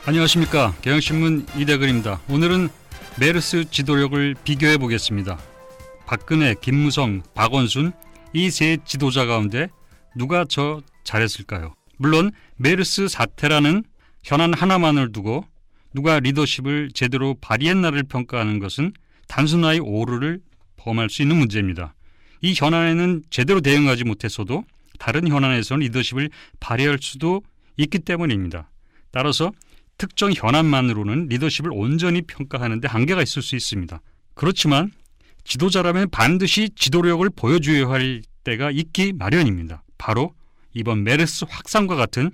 안녕하십니까. 경향신문 이대근입니다. 오늘은 메르스 지도력을 비교해 보겠습니다. 박근혜, 김무성, 박원순 이 세 지도자 가운데 누가 더 잘했을까요? 물론 메르스 사태라는 현안 하나만을 두고 누가 리더십을 제대로 발휘했나를 평가하는 것은 단순하게 오류를 범할 수 있는 문제입니다. 이 현안에는 제대로 대응하지 못했어도 다른 현안에서는 리더십을 발휘할 수도 있기 때문입니다. 따라서 특정 현안만으로는 리더십을 온전히 평가하는 데 한계가 있을 수 있습니다. 그렇지만 지도자라면 반드시 지도력을 보여줘야 할 때가 있기 마련입니다. 바로 이번 메르스 확산과 같은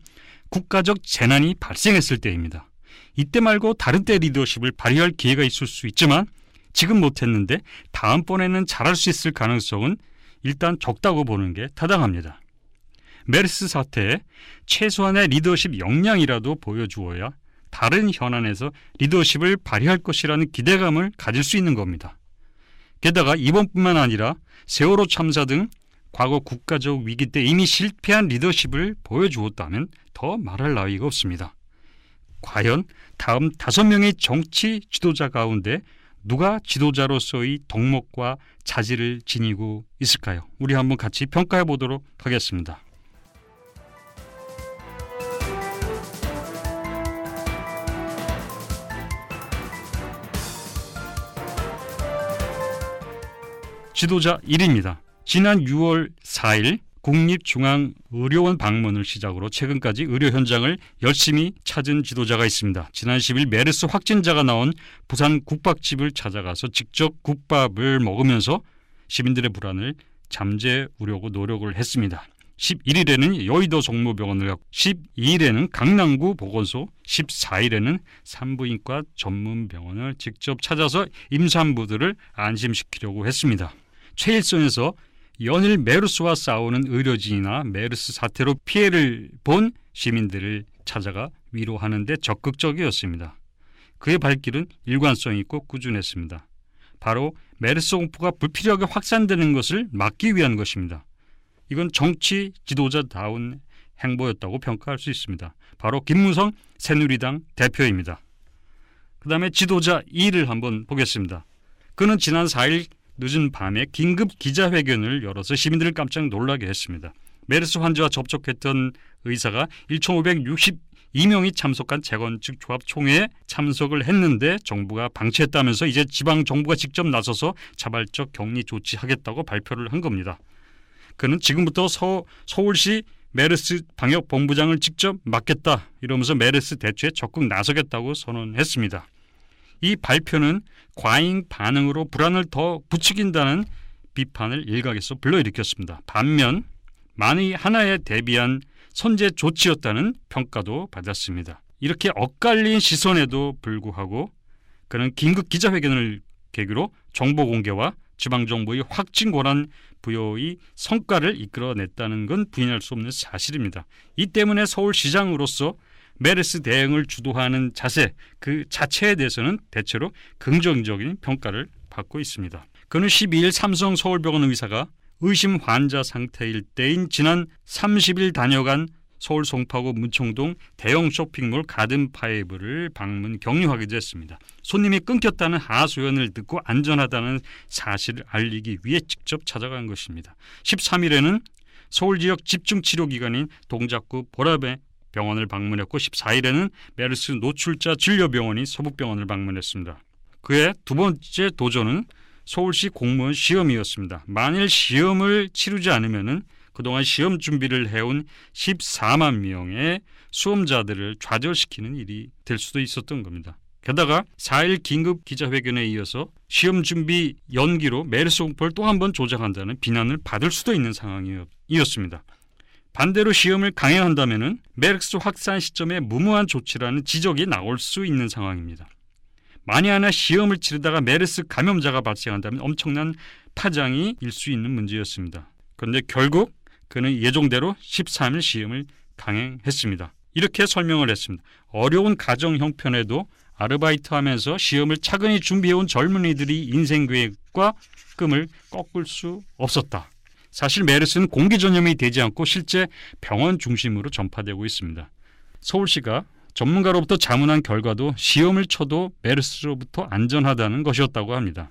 국가적 재난이 발생했을 때입니다. 이때 말고 다른 때 리더십을 발휘할 기회가 있을 수 있지만 지금 못했는데 다음번에는 잘할 수 있을 가능성은 일단 적다고 보는 게 타당합니다. 메르스 사태에 최소한의 리더십 역량이라도 보여주어야 다른 현안에서 리더십을 발휘할 것이라는 기대감을 가질 수 있는 겁니다. 게다가 이번뿐만 아니라 세월호 참사 등 과거 국가적 위기 때 이미 실패한 리더십을 보여주었다면 더 말할 나위가 없습니다. 과연 다음 5명의 정치 지도자 가운데 누가 지도자로서의 덕목과 자질을 지니고 있을까요? 우리 한번 같이 평가해 보도록 하겠습니다. 지도자 1위입니다. 지난 6월 4일 국립중앙의료원 방문을 시작으로 최근까지 의료 현장을 열심히 찾은 지도자가 있습니다. 지난 10일 메르스 확진자가 나온 부산 국밥집을 찾아가서 직접 국밥을 먹으면서 시민들의 불안을 잠재우려고 노력을 했습니다. 11일에는 여의도 종로병원을 갔고 12일에는 강남구 보건소, 14일에는 산부인과 전문병원을 직접 찾아서 임산부들을 안심시키려고 했습니다. 최일선에서 연일 메르스와 싸우는 의료진이나 메르스 사태로 피해를 본 시민들을 찾아가 위로하는 데 적극적이었습니다. 그의 발길은 일관성 있고 꾸준했습니다. 바로 메르스 공포가 불필요하게 확산되는 것을 막기 위한 것입니다. 이건 정치 지도자다운 행보였다고 평가할 수 있습니다. 바로 김무성 새누리당 대표입니다. 그 다음에 지도자 2를 한번 보겠습니다. 그는 지난 4일 늦은 밤에 긴급 기자회견을 열어서 시민들을 깜짝 놀라게 했습니다. 메르스 환자와 접촉했던 의사가 1,562명이 참석한 재건축 조합 총회에 참석을 했는데 정부가 방치했다면서 이제 지방 정부가 직접 나서서 자발적 격리 조치하겠다고 발표를 한 겁니다. 그는 지금부터 서울시 메르스 방역본부장을 직접 맡겠다 이러면서 메르스 대처에 적극 나서겠다고 선언했습니다. 이 발표는 과잉 반응으로 불안을 더 부추긴다는 비판을 일각에서 불러일으켰습니다. 반면 만의 하나에 대비한 선제 조치였다는 평가도 받았습니다. 이렇게 엇갈린 시선에도 불구하고 그는 긴급 기자회견을 계기로 정보 공개와 지방정부의 확진 권한 부여의 성과를 이끌어냈다는 건 부인할 수 없는 사실입니다. 이 때문에 서울시장으로서 메르스 대응을 주도하는 자세 그 자체에 대해서는 대체로 긍정적인 평가를 받고 있습니다. 그는 12일 삼성 서울병원 의사가 의심 환자 상태일 때인 지난 30일 다녀간 서울 송파구 문청동 대형 쇼핑몰 가든파이브를 방문 격려하기도 했습니다. 손님이 끊겼다는 하소연을 듣고 안전하다는 사실을 알리기 위해 직접 찾아간 것입니다. 13일에는 서울 지역 집중치료기관인 동작구 보라배 병원을 방문했고 14일에는 메르스 노출자 진료병원인 서북병원을 방문했습니다. 그의 두 번째 도전은 서울시 공무원 시험이었습니다. 만일 시험을 치르지 않으면 그동안 시험 준비를 해온 14만 명의 수험자들을 좌절시키는 일이 될 수도 있었던 겁니다. 게다가 4일 긴급 기자회견에 이어서 시험 준비 연기로 메르스 공포를 또 한 번 조작한다는 비난을 받을 수도 있는 상황이었습니다. 반대로 시험을 강행한다면 메르스 확산 시점에 무모한 조치라는 지적이 나올 수 있는 상황입니다. 만에 하나 시험을 치르다가 메르스 감염자가 발생한다면 엄청난 파장이 일 수 있는 문제였습니다. 그런데 결국 그는 예정대로 13일 시험을 강행했습니다. 이렇게 설명을 했습니다. 어려운 가정 형편에도 아르바이트하면서 시험을 차근히 준비해온 젊은이들이 인생 계획과 꿈을 꺾을 수 없었다. 사실 메르스는 공기 전염이 되지 않고 실제 병원 중심으로 전파되고 있습니다. 서울시가 전문가로부터 자문한 결과도 시험을 쳐도 메르스로부터 안전하다는 것이었다고 합니다.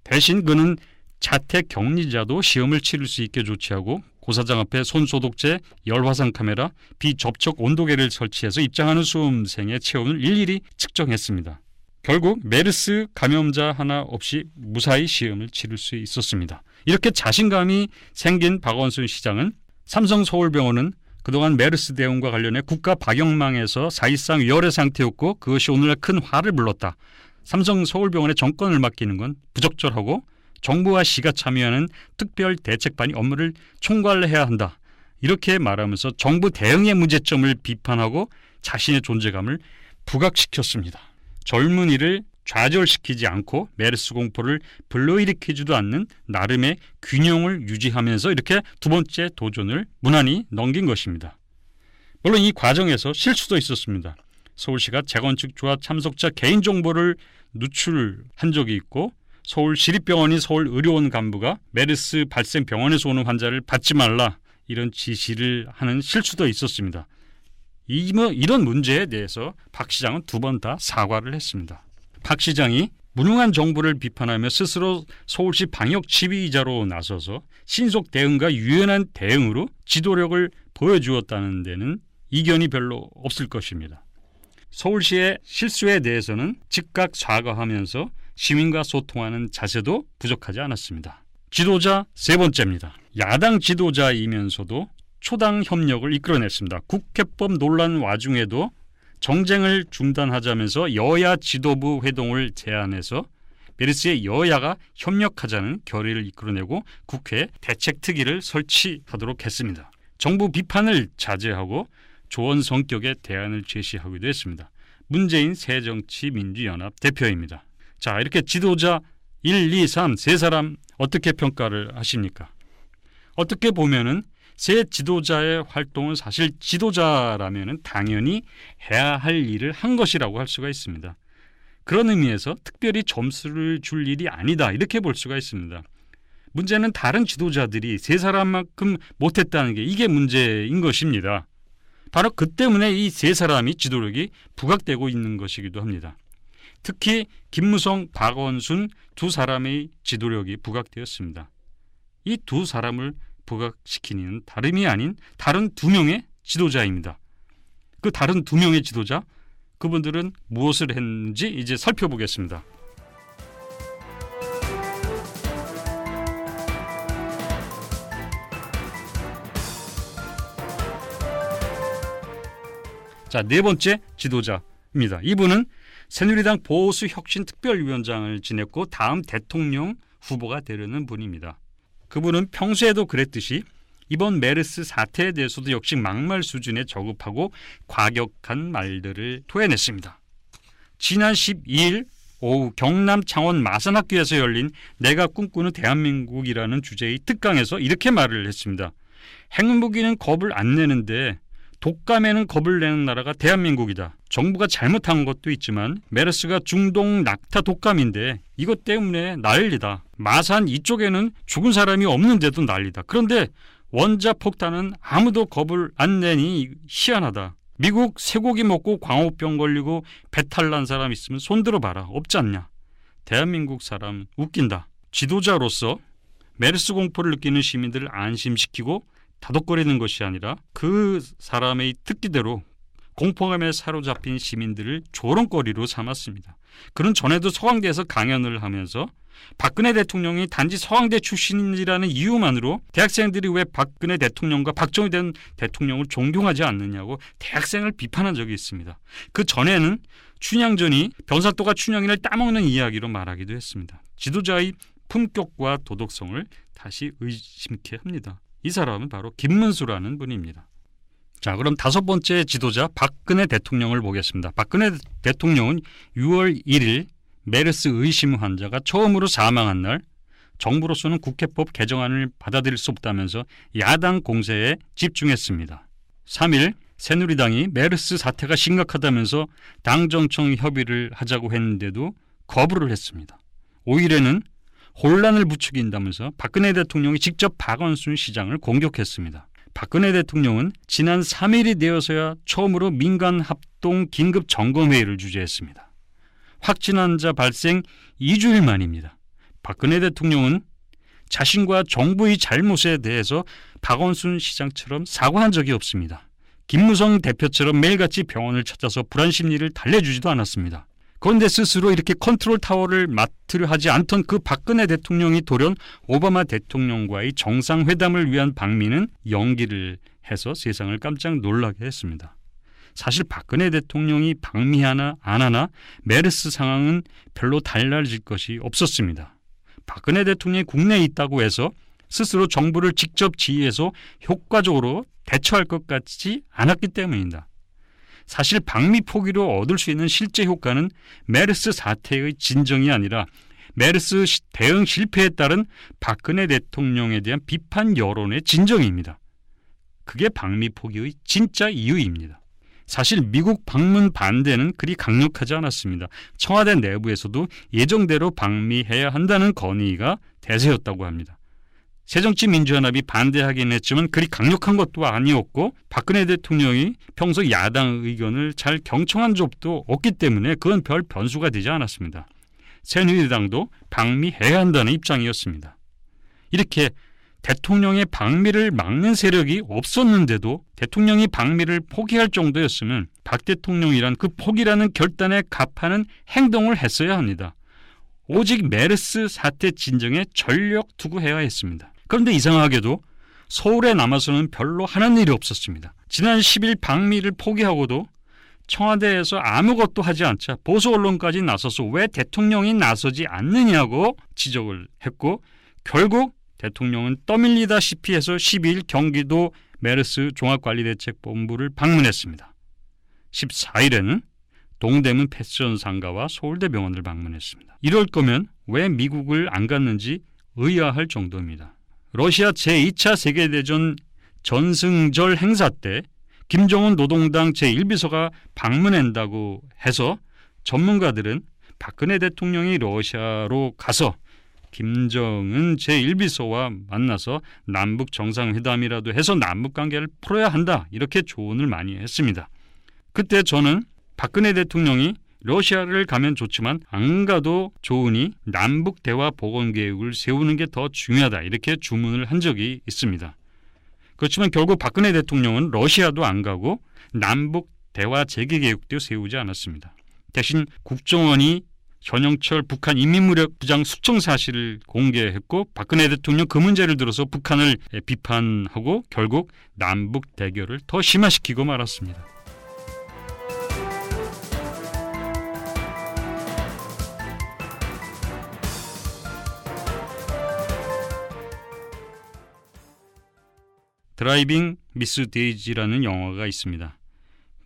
대신 그는 자택 격리자도 시험을 치를 수 있게 조치하고 고사장 앞에 손소독제, 열화상 카메라, 비접촉 온도계를 설치해서 입장하는 수험생의 체온을 일일이 측정했습니다. 결국 메르스 감염자 하나 없이 무사히 시험을 치를 수 있었습니다. 이렇게 자신감이 생긴 박원순 시장은 삼성서울병원은 그동안 메르스 대응과 관련해 국가 방역망에서 사실상 위활의 상태였고 그것이 오늘날 큰 화를 불렀다. 삼성서울병원의 정권을 맡기는 건 부적절하고 정부와 시가 참여하는 특별대책반이 업무를 총괄해야 한다. 이렇게 말하면서 정부 대응의 문제점을 비판하고 자신의 존재감을 부각시켰습니다. 젊은이를 좌절시키지 않고 메르스 공포를 불러일으키지도 않는 나름의 균형을 유지하면서 이렇게 두 번째 도전을 무난히 넘긴 것입니다. 물론 이 과정에서 실수도 있었습니다. 서울시가 재건축 조합 참석자 개인정보를 누출한 적이 있고 서울시립병원이 서울의료원 간부가 메르스 발생 병원에서 오는 환자를 받지 말라 이런 지시를 하는 실수도 있었습니다. 이런 문제에 대해서 박 시장은 두 번 다 사과를 했습니다. 박 시장이 무능한 정부를 비판하며 스스로 서울시 방역 지휘자로 나서서 신속 대응과 유연한 대응으로 지도력을 보여주었다는 데는 이견이 별로 없을 것입니다. 서울시의 실수에 대해서는 즉각 사과하면서 시민과 소통하는 자세도 부족하지 않았습니다. 지도자 세 번째입니다. 야당 지도자이면서도 초당 협력을 이끌어냈습니다. 국회법 논란 와중에도 정쟁을 중단하자면서 여야 지도부 회동을 제안해서 메르스의 여야가 협력하자는 결의를 이끌어내고 국회에 대책특위를 설치하도록 했습니다. 정부 비판을 자제하고 조언 성격의 대안을 제시하기도 했습니다. 문재인 새정치민주연합 대표입니다. 자, 이렇게 지도자 1, 2, 3 세 사람 어떻게 평가를 하십니까? 어떻게 보면은 새 지도자의 활동은 사실 지도자라면 당연히 해야 할 일을 한 것이라고 할 수가 있습니다. 그런 의미에서 특별히 점수를 줄 일이 아니다 이렇게 볼 수가 있습니다. 문제는 다른 지도자들이 세 사람만큼 못했다는 게 이게 문제인 것입니다. 바로 그 때문에 이 세 사람이 지도력이 부각되고 있는 것이기도 합니다. 특히 김무성, 박원순 두 사람의 지도력이 부각되었습니다. 이 두 사람을 부각시키는 다름이 아닌 다른 두 명의 지도자입니다. 그 다른 두 명의 지도자, 그분들은 무엇을 했는지 이제 살펴보겠습니다. 자, 네 번째 지도자입니다. 이분은 새누리당 보수혁신특별위원장을 지냈고 다음 대통령 후보가 되려는 분입니다. 그분은 평소에도 그랬듯이 이번 메르스 사태에 대해서도 역시 막말 수준의 저급하고 과격한 말들을 토해냈습니다. 지난 12일 오후 경남 창원 마산학교에서 열린 내가 꿈꾸는 대한민국이라는 주제의 특강에서 이렇게 말을 했습니다. 핵무기는 겁을 안 내는데 독감에는 겁을 내는 나라가 대한민국이다. 정부가 잘못한 것도 있지만 메르스가 중동 낙타 독감인데 이것 때문에 난리다. 마산 이쪽에는 죽은 사람이 없는데도 난리다. 그런데 원자폭탄은 아무도 겁을 안 내니 희한하다. 미국 쇠고기 먹고 광우병 걸리고 배탈 난 사람 있으면 손들어 봐라. 없지 않냐. 대한민국 사람 웃긴다. 지도자로서 메르스 공포를 느끼는 시민들을 안심시키고 다독거리는 것이 아니라 그 사람의 특기대로 공포감에 사로잡힌 시민들을 조롱거리로 삼았습니다. 그는 전에도 서강대에서 강연을 하면서 박근혜 대통령이 단지 서강대 출신이라는 이유만으로 대학생들이 왜 박근혜 대통령과 박정희 대통령을 존경하지 않느냐고 대학생을 비판한 적이 있습니다. 그 전에는 춘향전이 변사또가 춘향이를 따먹는 이야기로 말하기도 했습니다. 지도자의 품격과 도덕성을 다시 의심케 합니다. 이 사람은 바로 김문수라는 분입니다. 자, 그럼 다섯 번째 지도자 박근혜 대통령을 보겠습니다. 박근혜 대통령은 6월 1일 메르스 의심 환자가 처음으로 사망한 날 정부로서는 국회법 개정안을 받아들일 수 없다면서 야당 공세에 집중했습니다. 3일 새누리당이 메르스 사태가 심각하다면서 당정청 협의를 하자고 했는데도 거부를 했습니다. 5일에는 혼란을 부추긴다면서 박근혜 대통령이 직접 박원순 시장을 공격했습니다. 박근혜 대통령은 지난 3일이 되어서야 처음으로 민간 합동 긴급 점검회의를 주재했습니다. 확진 환자 발생 2주일 만입니다. 박근혜 대통령은 자신과 정부의 잘못에 대해서 박원순 시장처럼 사과한 적이 없습니다. 김무성 대표처럼 매일같이 병원을 찾아서 불안 심리를 달래주지도 않았습니다. 그런데 스스로 이렇게 컨트롤 타워를 맡으려 하지 않던 그 박근혜 대통령이 돌연 오바마 대통령과의 정상회담을 위한 방미는 연기를 해서 세상을 깜짝 놀라게 했습니다. 사실 박근혜 대통령이 방미하나 안 하나 메르스 상황은 별로 달라질 것이 없었습니다. 박근혜 대통령이 국내에 있다고 해서 스스로 정부를 직접 지휘해서 효과적으로 대처할 것 같지 않았기 때문입니다. 사실 방미 포기로 얻을 수 있는 실제 효과는 메르스 사태의 진정이 아니라 메르스 대응 실패에 따른 박근혜 대통령에 대한 비판 여론의 진정입니다. 그게 방미 포기의 진짜 이유입니다. 사실 미국 방문 반대는 그리 강력하지 않았습니다. 청와대 내부에서도 예정대로 방미해야 한다는 건의가 대세였다고 합니다. 새정치민주연합이 반대하긴 했지만 그리 강력한 것도 아니었고 박근혜 대통령이 평소 야당 의견을 잘 경청한 적도 없기 때문에 그건 별 변수가 되지 않았습니다. 새누리당도 방미해야 한다는 입장이었습니다. 이렇게 대통령의 방미를 막는 세력이 없었는데도 대통령이 방미를 포기할 정도였으면 박 대통령이란 그 포기라는 결단에 갑하는 행동을 했어야 합니다. 오직 메르스 사태 진정에 전력 투구해야 했습니다. 그런데 이상하게도 서울에 남아서는 별로 하는 일이 없었습니다. 지난 10일 방미를 포기하고도 청와대에서 아무것도 하지 않자 보수 언론까지 나서서 왜 대통령이 나서지 않느냐고 지적을 했고 결국 대통령은 떠밀리다시피 해서 12일 경기도 메르스 종합관리대책본부를 방문했습니다. 14일에는 동대문 패션상가와 서울대병원을 방문했습니다. 이럴 거면 왜 미국을 안 갔는지 의아할 정도입니다. 러시아 제2차 세계대전 전승절 행사 때 김정은 노동당 제1비서가 방문한다고 해서 전문가들은 박근혜 대통령이 러시아로 가서 김정은 제1비서와 만나서 남북 정상회담이라도 해서 남북관계를 풀어야 한다 이렇게 조언을 많이 했습니다. 그때 저는 박근혜 대통령이 러시아를 가면 좋지만 안 가도 좋으니 남북 대화 복원 계획을 세우는 게 더 중요하다 이렇게 주문을 한 적이 있습니다. 그렇지만 결국 박근혜 대통령은 러시아도 안 가고 남북 대화 재개 계획도 세우지 않았습니다. 대신 국정원이 전영철 북한 인민무력 부장 숙청 사실을 공개했고 박근혜 대통령 그 문제를 들어서 북한을 비판하고 결국 남북 대결을 더 심화시키고 말았습니다. 드라이빙 미스 데이지라는 영화가 있습니다.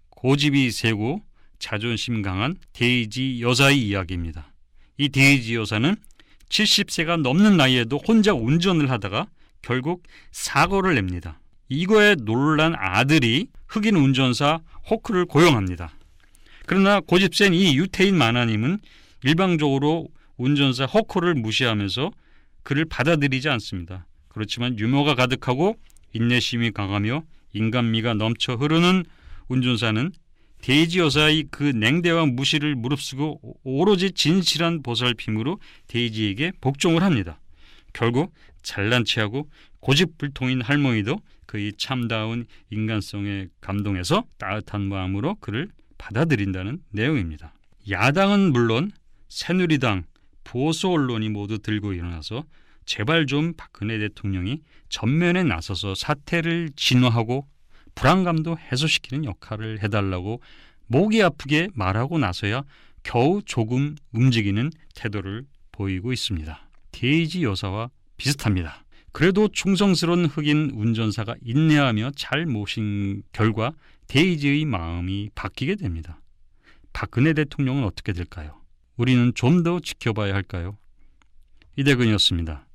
고집이 세고 자존심 강한 데이지 여사의 이야기입니다. 이 데이지 여사는 70세가 넘는 나이에도 혼자 운전을 하다가 결국 사고를 냅니다. 이거에 놀란 아들이 흑인 운전사 호크를 고용합니다. 그러나 고집센 이 유태인 만화님은 일방적으로 운전사 호크를 무시하면서 그를 받아들이지 않습니다. 그렇지만 유머가 가득하고 인내심이 강하며 인간미가 넘쳐 흐르는 운전사는 데이지 여사의 그 냉대와 무시를 무릅쓰고 오로지 진실한 보살핌으로 데이지에게 복종을 합니다. 결국 잘난 체하고 고집불통인 할머니도 그의 참다운 인간성에 감동해서 따뜻한 마음으로 그를 받아들인다는 내용입니다. 야당은 물론 새누리당, 보수 언론이 모두 들고 일어나서 제발 좀 박근혜 대통령이 전면에 나서서 사태를 진화하고 불안감도 해소시키는 역할을 해달라고 목이 아프게 말하고 나서야 겨우 조금 움직이는 태도를 보이고 있습니다. 데이지 여사와 비슷합니다. 그래도 충성스러운 흑인 운전사가 인내하며 잘 모신 결과 데이지의 마음이 바뀌게 됩니다. 박근혜 대통령은 어떻게 될까요? 우리는 좀 더 지켜봐야 할까요? 이대근이었습니다.